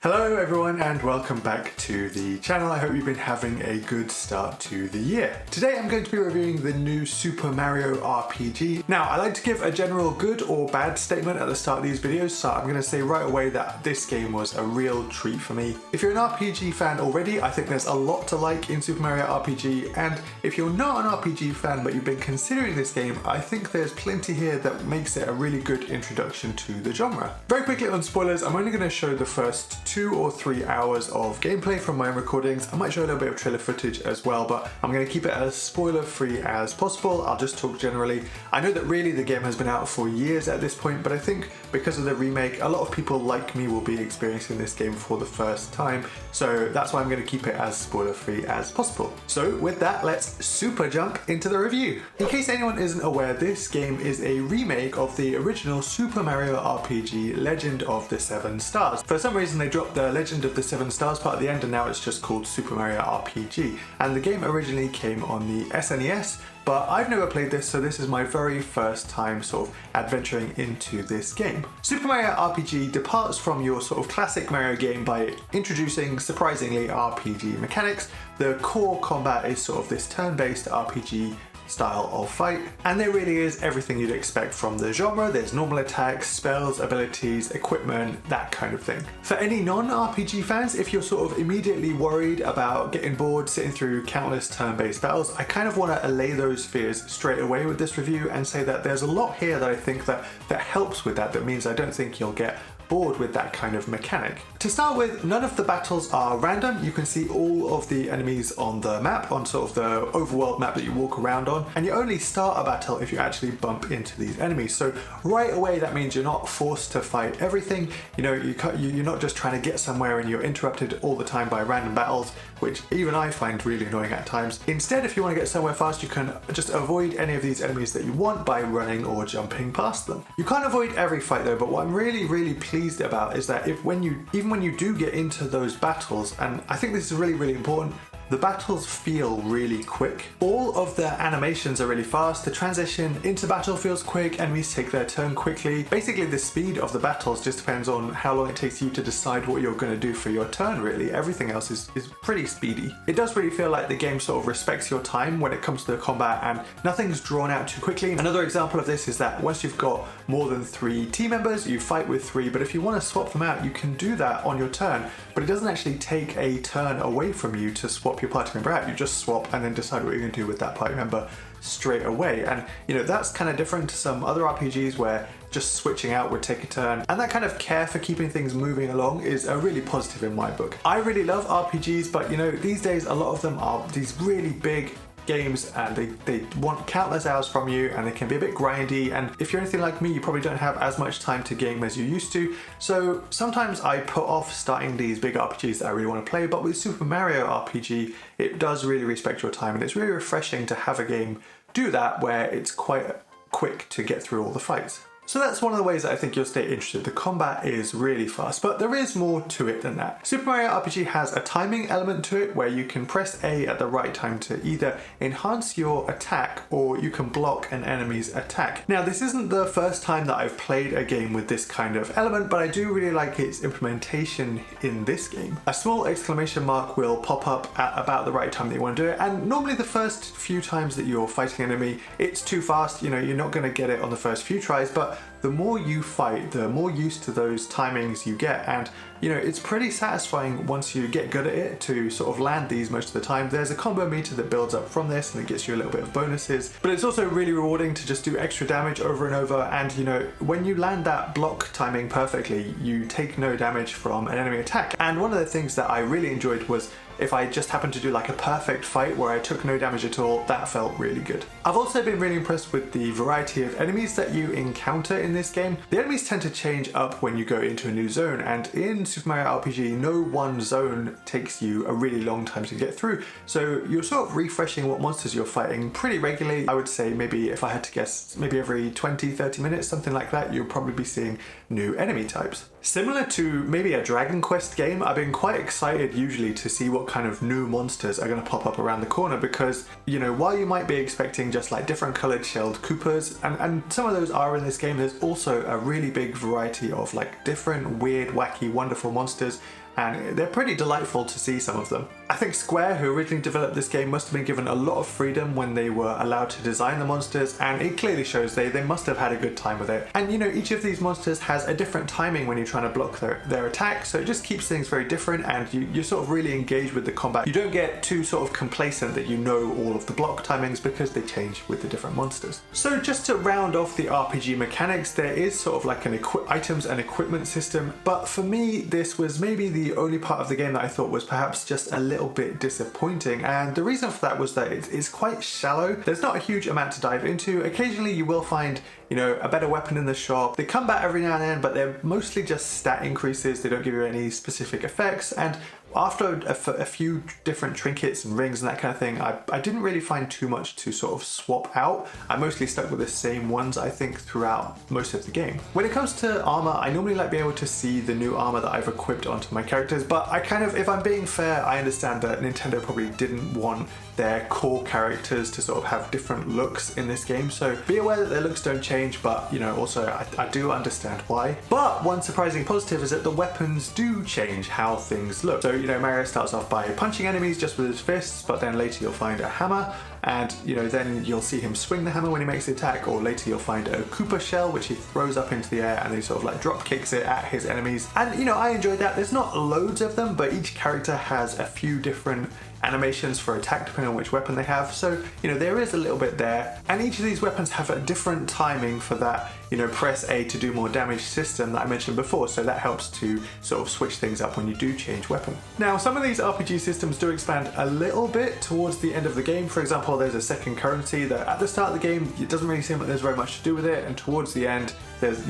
Hello everyone and welcome back to the channel. I hope you've been having a good start to the year. Today I'm going to be reviewing the new Super Mario RPG. Now I like to give a general good or bad statement at the start of these videos, so I'm going to say right away that this game was a real treat for me. If you're an RPG fan already, I think there's a lot to like in Super Mario RPG, and if you're not an RPG fan but you've been considering this game, I think there's plenty here that makes it a really good introduction to the genre. Very quickly on spoilers, I'm only going to show the first 2 or 3 hours of gameplay from my own recordings. I might show a little bit of trailer footage as well, but I'm going to keep it as spoiler free as possible. I'll just talk generally. I know that really the game has been out for years at this point, but I think because of the remake, a lot of people like me will be experiencing this game for the first time, so that's why I'm going to keep it as spoiler free as possible. So with that, let's super jump into the review. In case anyone isn't aware, this game is a remake of the original Super Mario RPG Legend of the Seven Stars. For some reason they dropped the Legend of the Seven Stars part at the end, and now it's just called Super Mario RPG. And the game originally came on the SNES, but I've never played this, so this is my very first time sort of adventuring into this game. Super Mario RPG departs from your sort of classic Mario game by introducing surprisingly RPG mechanics. The core combat is sort of this turn-based RPG style of fight, and there really is everything you'd expect from the genre. There's normal attacks, spells, abilities, equipment, that kind of thing. For any non-RPG fans, if you're sort of immediately worried about getting bored sitting through countless turn-based battles, I kind of want to allay those fears straight away with this review and say that there's a lot here that I think that helps with that means I don't think you'll get bored with that kind of mechanic. To start with, none of the battles are random. You can see all of the enemies on the map, on sort of the overworld map that you walk around on, and you only start a battle if you actually bump into these enemies. So right away that means you're not forced to fight everything. You know, you're not just trying to get somewhere and you're interrupted all the time by random battles, which even I find really annoying at times. Instead, if you want to get somewhere fast, you can just avoid any of these enemies that you want by running or jumping past them. You can't avoid every fight though, but what I'm really pleased about is that even when you do get into those battles, and I think this is really important, the battles feel really quick. All of the animations are really fast, the transition into battle feels quick, enemies take their turn quickly. Basically the speed of the battles just depends on how long it takes you to decide what you're going to do for your turn really. Everything else is pretty speedy. It does really feel like the game sort of respects your time when it comes to the combat, and nothing's drawn out too quickly. Another example of this is that once you've got more than 3 team members, you fight with 3, but if you want to swap them out, you can do that on your turn, but it doesn't actually take a turn away from you to swap your party member out. You just swap and then decide what you're going to do with that party member straight away. And you know, that's kind of different to some other RPGs where just switching out would take a turn, and that kind of care for keeping things moving along is a really positive in my book. I really love RPGs, but you know, these days a lot of them are these really big games and they want countless hours from you, and they can be a bit grindy, and if you're anything like me, you probably don't have as much time to game as you used to, so sometimes I put off starting these big RPGs that I really want to play. But with Super Mario RPG, it does really respect your time, and it's really refreshing to have a game do that where it's quite quick to get through all the fights. So that's one of the ways that I think you'll stay interested. The combat is really fast, but there is more to it than that. Super Mario RPG has a timing element to it where you can press A at the right time to either enhance your attack or you can block an enemy's attack. Now, this isn't the first time that I've played a game with this kind of element, but I do really like its implementation in this game. A small exclamation mark will pop up at about the right time that you want to do it, and normally the first few times that you're fighting an enemy, it's too fast, you know, you're not going to get it on the first few tries, but the more you fight, the more used to those timings you get, and you know, it's pretty satisfying once you get good at it to sort of land these most of the time. There's a combo meter that builds up from this and it gets you a little bit of bonuses, but it's also really rewarding to just do extra damage over and over, and you know, when you land that block timing perfectly, you take no damage from an enemy attack. And one of the things that I really enjoyed was if I just happened to do like a perfect fight where I took no damage at all, that felt really good. I've also been really impressed with the variety of enemies that you encounter in this game. The enemies tend to change up when you go into a new zone, and in Super Mario RPG, no one zone takes you a really long time to get through. So you're sort of refreshing what monsters you're fighting pretty regularly. I would say maybe, if I had to guess, maybe every 20-30 minutes, something like that, you'll probably be seeing new enemy types. Similar to maybe a Dragon Quest game, I've been quite excited usually to see what kind of new monsters are going to pop up around the corner, because, you know, while you might be expecting just like different coloured shelled Koopas, and some of those are in this game, there's also a really big variety of like different weird, wacky, wonderful monsters. and they're pretty delightful to see, some of them. I think Square, who originally developed this game, must have been given a lot of freedom when they were allowed to design the monsters, and it clearly shows they must have had a good time with it. And you know, each of these monsters has a different timing when you're trying to block their attack, so it just keeps things very different, and you sort of really engage with the combat. You don't get too sort of complacent that you know all of the block timings, because they change with the different monsters. So just to round off the RPG mechanics, there is sort of like an items and equipment system, but for me this was maybe the only part of the game that I thought was perhaps just a little bit disappointing, and the reason for that was that it's quite shallow. There's not a huge amount to dive into. Occasionally you will find, you know, a better weapon in the shop. They come back every now and then, but they're mostly just stat increases. They don't give you any specific effects, and after a few different trinkets and rings and that kind of thing, I didn't really find too much to sort of swap out. I mostly stuck with the same ones, I think, throughout most of the game. When it comes to armor, I normally like being able to see the new armor that I've equipped onto my characters, but I kind of, if I'm being fair, I understand that Nintendo probably didn't want their core characters to sort of have different looks in this game, so be aware that their looks don't change, but you know, also I do understand why. But one surprising positive is that the weapons do change how things look. So you know, Mario starts off by punching enemies just with his fists, but then later you'll find a hammer, and you know, then you'll see him swing the hammer when he makes the attack, or later you'll find a Koopa shell which he throws up into the air and he sort of like drop kicks it at his enemies. And you know, I enjoyed that. There's not loads of them, but each character has a few different animations for attack depending on which weapon they have, so you know, there is a little bit there, and each of these weapons have a different timing for that, you know, press A to do more damage system that I mentioned before, so that helps to sort of switch things up when you do change weapon. Now, some of these RPG systems do expand a little bit towards the end of the game. For example, there's a second currency that at the start of the game it doesn't really seem like there's very much to do with it, and towards the end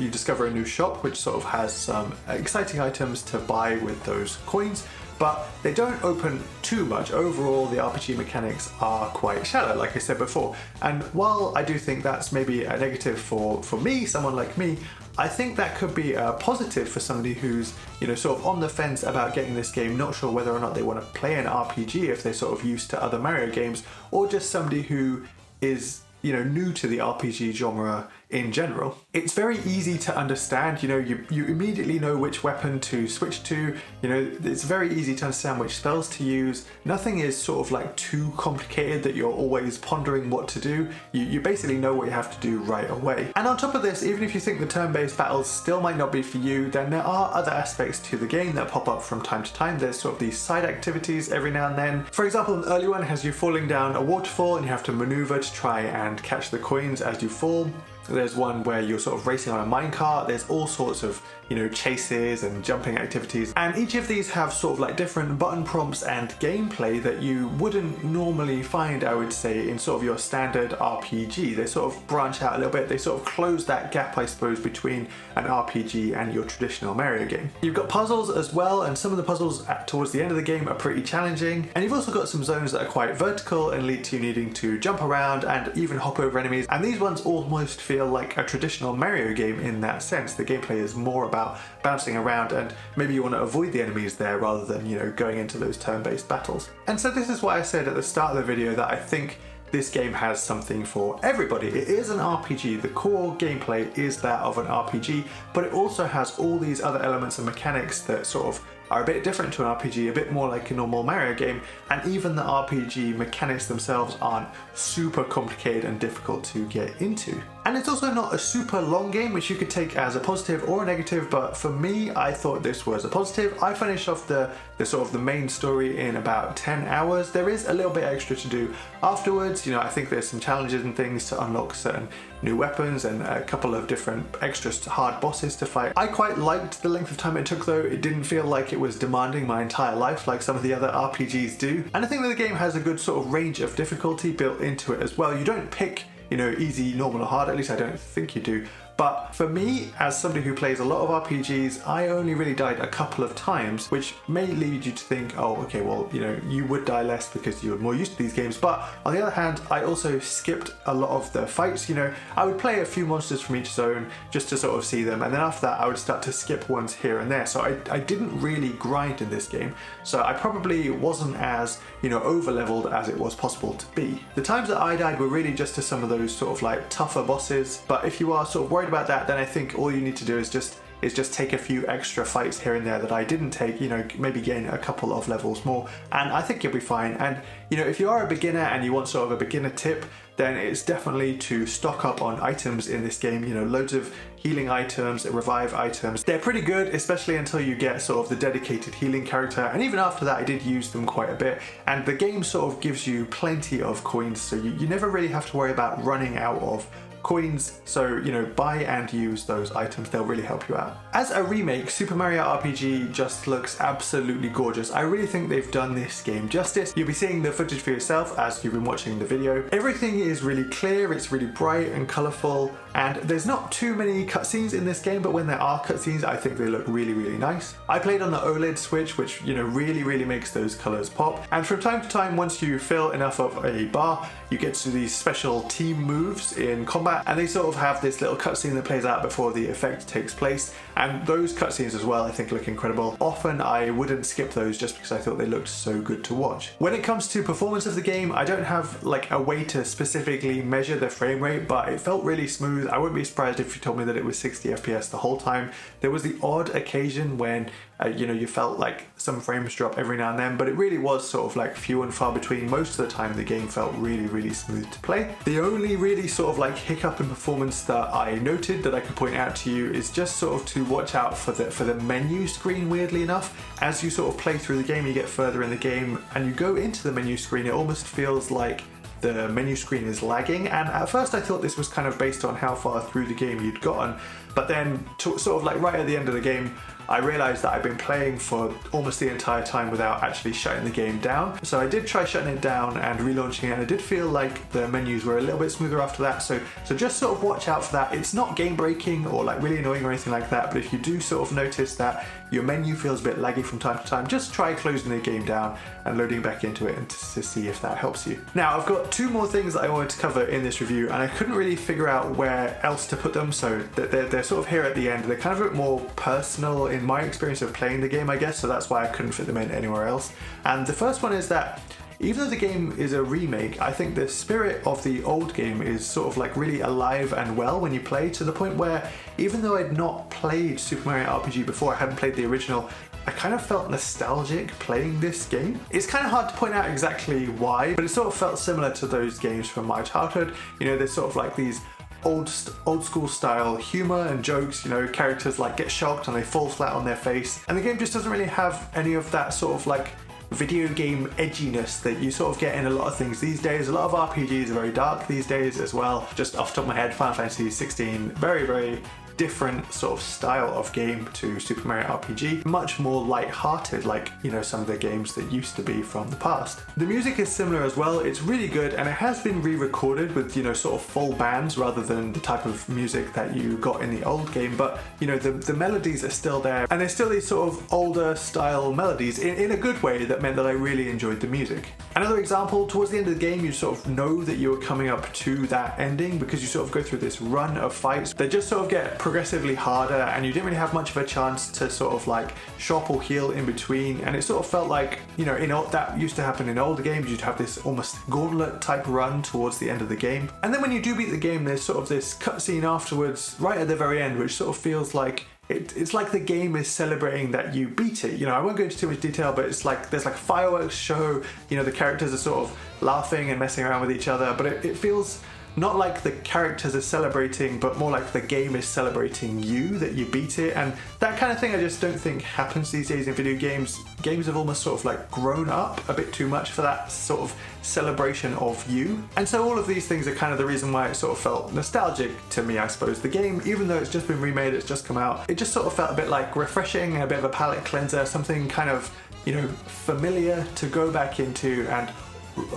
you discover a new shop which sort of has some exciting items to buy with those coins, but they don't open too much. Overall, the RPG mechanics are quite shallow, like I said before. And while I do think that's maybe a negative for me, someone like me, I think that could be a positive for somebody who's, you know, sort of on the fence about getting this game, not sure whether or not they want to play an RPG if they're sort of used to other Mario games, or just somebody who is, you know, new to the RPG genre in general. It's very easy to understand, you know, you immediately know which weapon to switch to, you know, it's very easy to understand which spells to use. Nothing is sort of like too complicated that you're always pondering what to do. You basically know what you have to do right away. And on top of this, even if you think the turn-based battles still might not be for you, then there are other aspects to the game that pop up from time to time. There's sort of these side activities every now and then. For example, an early one has you falling down a waterfall and you have to maneuver to try and catch the coins as you fall. There's one where you're sort of racing on a minecart. There's all sorts of, you know, chases and jumping activities, and each of these have sort of like different button prompts and gameplay that you wouldn't normally find, I would say, in sort of your standard RPG. They sort of branch out a little bit. They sort of close that gap, I suppose, between an RPG and your traditional Mario game. You've got puzzles as well, and some of the puzzles towards the end of the game are pretty challenging, and you've also got some zones that are quite vertical and lead to you needing to jump around and even hop over enemies, and these ones almost feel like a traditional Mario game in that sense. The gameplay is more about bouncing around, and maybe you want to avoid the enemies there rather than, you know, going into those turn-based battles. And so this is why I said at the start of the video that I think this game has something for everybody. It is an RPG. The core gameplay is that of an RPG, but it also has all these other elements and mechanics that sort of are a bit different to an RPG, a bit more like a normal Mario game, and even the RPG mechanics themselves aren't super complicated and difficult to get into. And it's also not a super long game, which you could take as a positive or a negative, but for me, I thought this was a positive. I finished off the sort of the main story in about 10 hours. There is a little bit extra to do afterwards. You know, I think there's some challenges and things to unlock certain new weapons and a couple of different extra hard bosses to fight. I quite liked the length of time it took though. It didn't feel like it was demanding my entire life like some of the other RPGs do. And I think that the game has a good sort of range of difficulty built into it as well. You don't pick, you know, easy, normal or hard, at least I don't think you do. But for me, as somebody who plays a lot of RPGs, I only really died a couple of times, which may lead you to think, oh, okay, well, you know, you would die less because you're more used to these games. But on the other hand, I also skipped a lot of the fights. You know, I would play a few monsters from each zone just to sort of see them, and then after that, I would start to skip ones here and there. So I didn't really grind in this game. So I probably wasn't as, you know, over-leveled as it was possible to be. The times that I died were really just to some of those sort of like tougher bosses. But if you are sort of worried about that, then I think all you need to do is just is just take a few extra fights here and there that I didn't take, you know, maybe gain a couple of levels more, and I think you'll be fine. And you know, if you are a beginner and you want sort of a beginner tip, then it's definitely to stock up on items in this game. You know, loads of healing items, revive items. They're pretty good, especially until you get sort of the dedicated healing character, and even after that I did use them quite a bit, and the game sort of gives you plenty of coins, so you never really have to worry about running out of coins. So, you know, buy and use those items, they'll really help you out. As a remake, Super Mario RPG just looks absolutely gorgeous. I really think they've done this game justice. You'll be seeing the footage for yourself as you've been watching the video. Everything is really clear, it's really bright and colourful, and there's not too many cutscenes in this game, but when there are cutscenes, I think they look really, really nice. I played on the OLED Switch, which, you know, really makes those colours pop. And from time to time, once you fill enough of a bar, you get to these special team moves in combat, and they sort of have this little cutscene that plays out before the effect takes place. And those cutscenes as well, I think, look incredible. Often I wouldn't skip those just because I thought they looked so good to watch. When it comes to performance of the game, I don't have like a way to specifically measure the frame rate, but it felt really smooth. I wouldn't be surprised if you told me that it was 60 FPS the whole time. There was the odd occasion when you know, you felt like some frames drop every now and then, but it really was sort of like few and far between. Most of the time the game felt really smooth to play. The only really sort of like hiccup in performance that I noted that I could point out to you is just sort of to watch out for the menu screen. Weirdly enough, as you sort of play through the game, you get further in the game and you go into the menu screen, it almost feels like the menu screen is lagging, and at first I thought this was kind of based on how far through the game you'd gotten, but then sort of like right at the end of the game I realized that I've been playing for almost the entire time without actually shutting the game down. So I did try shutting it down and relaunching it, and I did feel like the menus were a little bit smoother after that, so just sort of watch out for that. It's not game breaking or like really annoying or anything like that, but if you do sort of notice that your menu feels a bit laggy from time to time, just try closing the game down and loading back into it and to see if that helps you. Now, I've got two more things that I wanted to cover in this review, and I couldn't really figure out where else to put them, so they're sort of here at the end. They're kind of a bit more personal in my experience of playing the game, I guess, so that's why I couldn't fit them in anywhere else. And the first one is that even though the game is a remake, I think the spirit of the old game is sort of like really alive and well when you play, to the point where even though I'd not played Super Mario RPG before, I hadn't played the original, I kind of felt nostalgic playing this game. It's kind of hard to point out exactly why, but it sort of felt similar to those games from my childhood. You know, there's sort of like these old school style humor and jokes, you know, characters like get shocked and they fall flat on their face, and the game just doesn't really have any of that sort of like video game edginess that you sort of get in a lot of things these days. A lot of RPGs are very dark these days as well. Just off the top of my head, Final Fantasy 16, very different sort of style of game to Super Mario RPG. Much more light-hearted, like, you know, some of the games that used to be from the past. The music is similar as well. It's really good, and it has been re-recorded with, you know, sort of full bands rather than the type of music that you got in the old game, but, you know, the melodies are still there, and they're still these sort of older style melodies in a good way that meant that I really enjoyed the music. Another example, towards the end of the game, you sort of know that you're coming up to that ending because you sort of go through this run of fights. They just sort of get progressively harder, and you didn't really have much of a chance to sort of like shop or heal in between, and it sort of felt like, you know, that used to happen in older games. You'd have this almost gauntlet type run towards the end of the game, and then when you do beat the game, there's sort of this cutscene afterwards right at the very end, which sort of feels like it's like the game is celebrating that you beat it. You know, I won't go into too much detail, but it's like there's like a fireworks show, you know, the characters are sort of laughing and messing around with each other, but it feels not like the characters are celebrating, but more like the game is celebrating you, that you beat it. And that kind of thing I just don't think happens these days in video games. Games have almost sort of like grown up a bit too much for that sort of celebration of you. And so all of these things are kind of the reason why it sort of felt nostalgic to me, I suppose. The game, even though it's just been remade, it's just come out, it just sort of felt a bit like refreshing, a bit of a palate cleanser, something kind of, you know, familiar to go back into and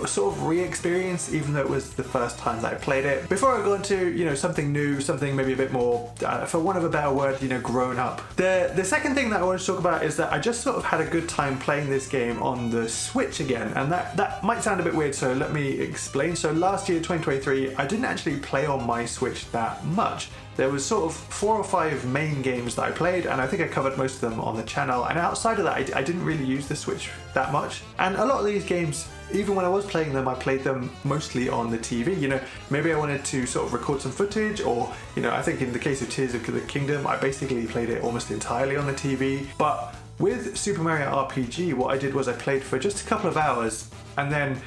sort of re-experience, even though it was the first time that I played it. Before I go into, you know, something new, something maybe a bit more, for want of a better word, you know, grown up. The second thing that I want to talk about is that I just sort of had a good time playing this game on the Switch again, and that might sound a bit weird, so let me explain. So last year, 2023, I didn't actually play on my Switch that much. There was sort of 4 or 5 main games that I played, and I think I covered most of them on the channel, and outside of that I didn't really use the Switch that much. And a lot of these games, even when I was playing them, I played them mostly on the TV. You know, maybe I wanted to sort of record some footage, or, you know, I think in the case of Tears of the Kingdom, I basically played it almost entirely on the TV. But with Super Mario RPG, what I did was I played for just a couple of hours, and then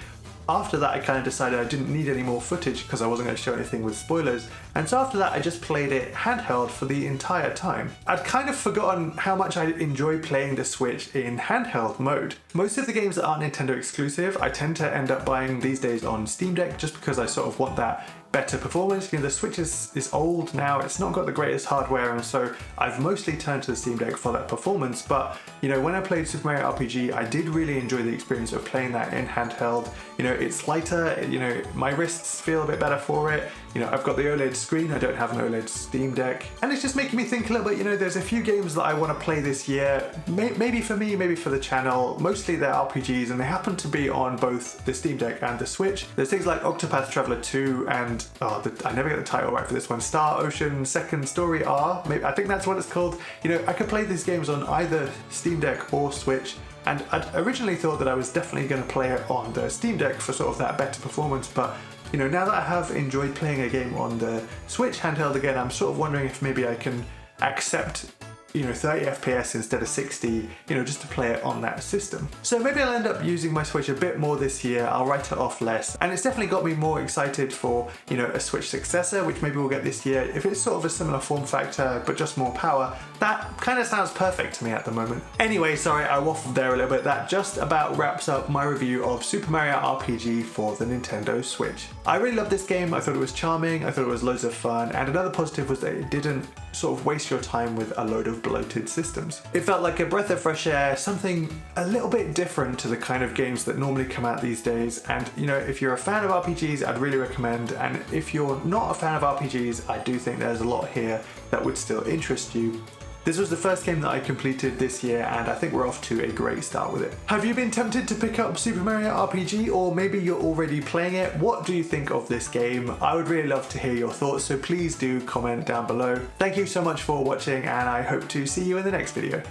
after that I kind of decided I didn't need any more footage because I wasn't going to show anything with spoilers, and so after that I just played it handheld for the entire time. I'd kind of forgotten how much I enjoy playing the Switch in handheld mode. Most of the games that aren't Nintendo exclusive, I tend to end up buying these days on Steam Deck just because I sort of want that better performance. You know, the Switch is old now, it's not got the greatest hardware, and so I've mostly turned to the Steam Deck for that performance. But, you know, when I played Super Mario RPG, I did really enjoy the experience of playing that in handheld. You know, it's lighter, you know, my wrists feel a bit better for it. You know, I've got the OLED screen, I don't have an OLED Steam Deck, and it's just making me think a little bit. You know, there's a few games that I want to play this year, maybe for me, maybe for the channel. Mostly they're RPGs, and they happen to be on both the Steam Deck and the Switch. There's things like Octopath Traveler 2 and, I never get the title right for this one, Star Ocean Second Story R, maybe, I think that's what it's called. You know, I could play these games on either Steam Deck or Switch, and I'd originally thought that I was definitely going to play it on the Steam Deck for sort of that better performance, but you know, now that I have enjoyed playing a game on the Switch handheld again, I'm sort of wondering if maybe I can accept, you know, 30 FPS instead of 60, you know, just to play it on that system. So maybe I'll end up using my Switch a bit more this year, I'll write it off less, and it's definitely got me more excited for, you know, a Switch successor, which maybe we'll get this year. If it's sort of a similar form factor, but just more power, that kind of sounds perfect to me at the moment. Anyway, sorry, I waffled there a little bit. That just about wraps up my review of Super Mario RPG for the Nintendo Switch. I really loved this game, I thought it was charming, I thought it was loads of fun, and another positive was that it didn't sort of waste your time with a load of bloated systems. It felt like a breath of fresh air, something a little bit different to the kind of games that normally come out these days. And you know, if you're a fan of RPGs, I'd really recommend, and if you're not a fan of RPGs, I do think there's a lot here that would still interest you. This was the first game that I completed this year, and I think we're off to a great start with it. Have you been tempted to pick up Super Mario RPG, or maybe you're already playing it? What do you think of this game? I would really love to hear your thoughts, so please do comment down below. Thank you so much for watching, and I hope to see you in the next video.